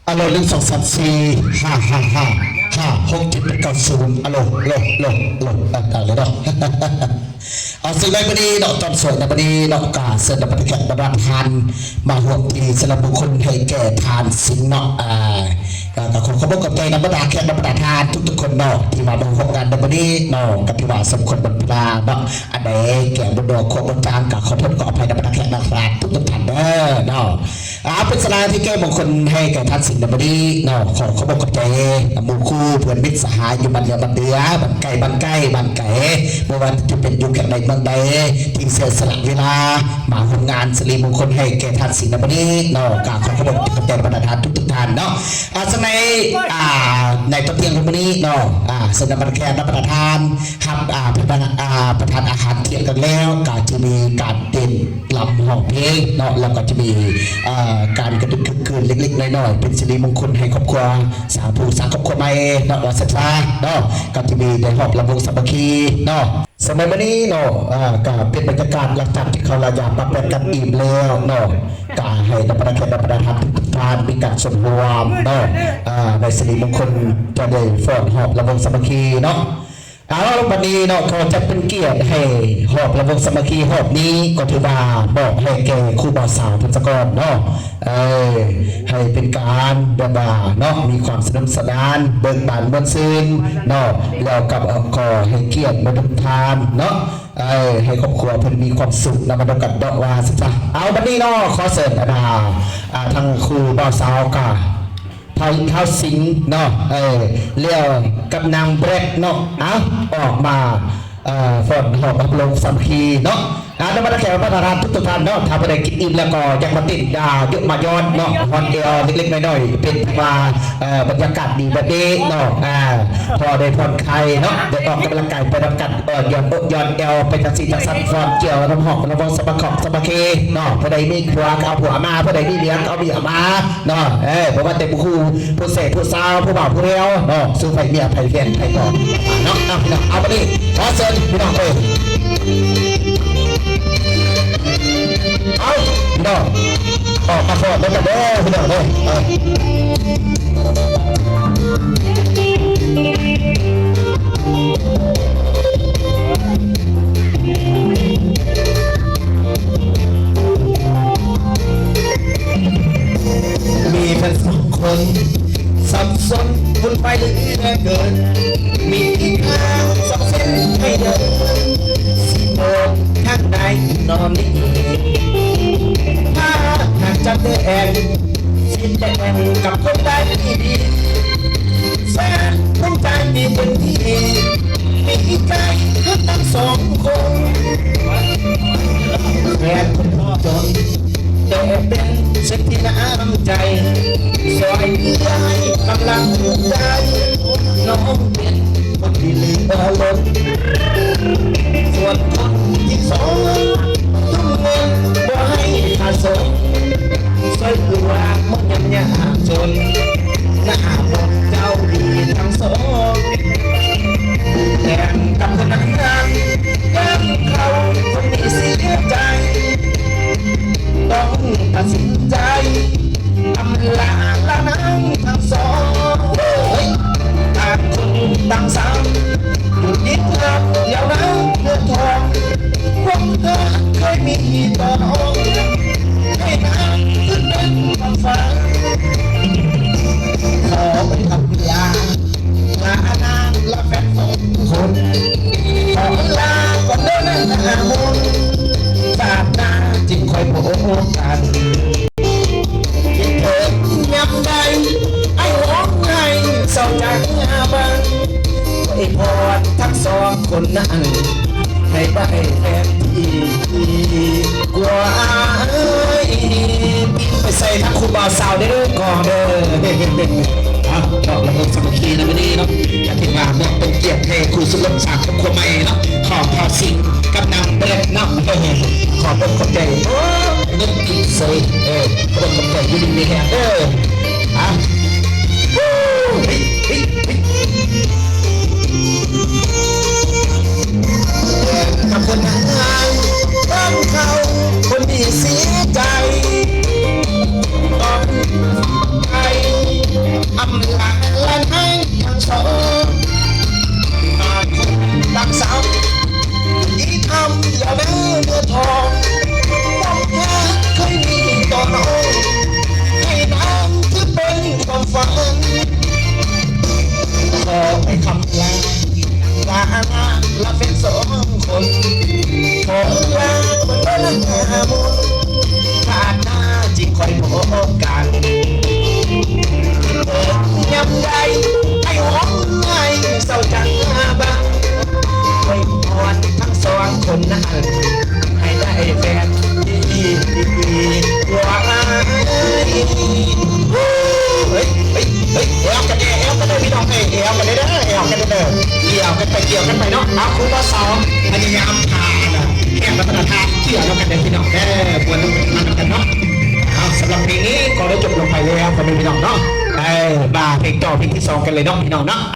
อโล1 2 3 4 5 5 5 5 6 7 8 9 0อโลต่างเลยเนาะเอาสิ่งใดบันนี้เนาะตอนสวยในบันนี้เนาะกาเสด็จประแขกประดานทานมาห่วงทีสำหรับบุคคลให้แก่ทานสินเนาะกับคนขบกับใจนำประดาแขกนำประดาทานทุกคนเนาะที่มาบริโภคงานในบันนี้เนาะกับที่ว่าสมควรบรรดาเนาะอันใดแก่บรรดาของบรรดากับขอโทษขออภัยนำประดาแขกนะครับทุกท่านเด้อเนาะเป็นสลาที่แก่มงคลให้แก่ทานสินในบันนี้เนาะขอขบกับใจมูคู่เพื่อนมิตรสหายอยู่บันเดือบันเดือบันไก่บันไก่บันไก่เมื่อวันจะเป็นยุคแห่งใดบางใดที่เสียสละเวลามาทำงานสิริมงคลให้แก่ท่านสินบันนี้เนาะกราบขอขอบคุณแต่ประธานทุกท่านเนาะสมัยในตอนเที่ยงวันนี้เนาะสนามบัตรแขกประธานครับประธานอาหารเที่ยงกันแล้วก็จะมีการเต้นลำห้องเพลงเนาะแล้วก็จะมีการกระดึกคืนเล็กๆน้อยๆเป็นสิริมงคลให้ครอบครัวสาธุสร้างครอบครัวใหม่เนาะศรัทธาเนาะก็จะมีได้หอบลำวงสามัคคีเนาะสมัยวันนี้เนาะก็เป็นบรรยากาศหลังจากที่เขาระยำมาเป็นกันอิ่มแล้วเนาะก็ให้นักประธานทุกท่านมีการสมรวมเนาะในสิริมงคลจะได้ฟ้อนหอบลำวงสามัคคีเนาะวันนี้เนาะเขาจะเป็นเกียรติให้หอบลำวงสามัคคีหอบนี้ก็ถือว่าบอกให้แก่ครูบ่าวสาวพันธกรเนาะให้เป็นการแบบว่าเนาะมีความสนุกสนานเบิกบานบนซึ้งเนาะแล้วกับก็ให้เกียรติมาทุกทานเนาะให้ครอบครัวเพิ่นมีความสุขนำมาดกันดอกว่าสิจ้ะเอาวันนี้เนาะขอเสริมทางครูบ่าวสาวกะไทยเท้าสิงเนาะเลี้ยวกับนางเบรกเนาะออกมาฝนหอบอับลงสัมพีเนาะนักบัตรแขกประธานทุกท่านเนาะทำอะไรกินอิ่มแล้วก็ยังมาติดยกมาย้อนเนาะฮอนเอลเล็กๆน้อยๆเป็นมาบรรยากาศดีแบบนี้เนาะพอได้ผ่อนคลายเนาะได้ออกกำลังกายไปทำกันย้อนเอลไปจังสีจังสันฟอนเกี่ยวน้ำหอมน้ำมันสปาขอบสปาเคเนาะพอได้มีผัวเอาผัวมาพอได้มีเมียเอาเมียมาเนาะเพราะว่าเต็มผู้เสพผู้สาวผู้บ่าวผู้เรียวเนาะสู้ไฟเมียไฟเฟียนไฟต่อเนาะพี่น้องเอาไปดิขอเชิญพี่น้องไปเอาพี่น้องออกมาฟอดแล้วกันเด้อพี่น้องเด้อมีเพื่อน2 คนสับสนวุ่นไปเหลือเกินมีทางสับเส้นให้เดินสิโมงข้างในนอนนี่ถ้าหากจะได้แอนสิแดงกับคนได้ดีแสนภูมิใจมีเป็นที่มีใจก็ทั้ง2 คนแฟนคนจนแต่เป็นสิ่งที่น้ำใจสวยใจกำลังใจน้องเป็นคนที่เหลือล้นส่วนคนที่2ทุ่มเงินบ่ให้ขาดสนสวยกว่ามันยังจนหน้าบนเจ้าดีทั้ง2แถมกับคนนั้นยังเขาคนนี้เสียใจต้องตัดสินใจอำลาละนังทั้ง2ต่างคนต่างซ้ำอยู่ยิ่งรักยาวน้ำเลือดทองพวกเธอเคยมีต่อน้องให้น้ำขึ้นเป็นความฝันขอไปทำลาลาละแฟน2 คนขอลาก่อนเดินหน้ามุนศาสนาจึงคอยโปรโมทกันคิดถึงยามใดไอ้ร้องไห้เศร้าจากงาบังไอ้พอดทั้ง2 คนนั้นให้ไปแทนที่กว่าไปใส่ทั้งครูบ่าวสาวได้ด้วยก่อนเด้อดอกละมุนสามัคคีนะวันนี้เนาะจะถึงมาเนาะเป็นเกียรติให้ครูสุรศักดิ์ครอบครัวใหม่เนาะขอพาสิ่งกับนางเบลเนาะขอเป็นคนใจนึกอีกสิคนคนใจยืนมีแฮงกับคนนั้นต้องเขาคนที่เสียใจต้องใจ วกันเด้อแอวกันเด้อเกี่ยวกันไปเนาะเอาครูว่าสองพยายามทานแค่รับประทานเกี่ยวกันเด้อพี่น้องเด้อควรต้องมันกันเนาะเอาสำหรับเพลงนี้ก็ได้จบลงไปแล้วก็มีพี่น้องเนาะบาเพลงต่อเพลงที่สองกันเลยเนาะพี่น้องเนาะ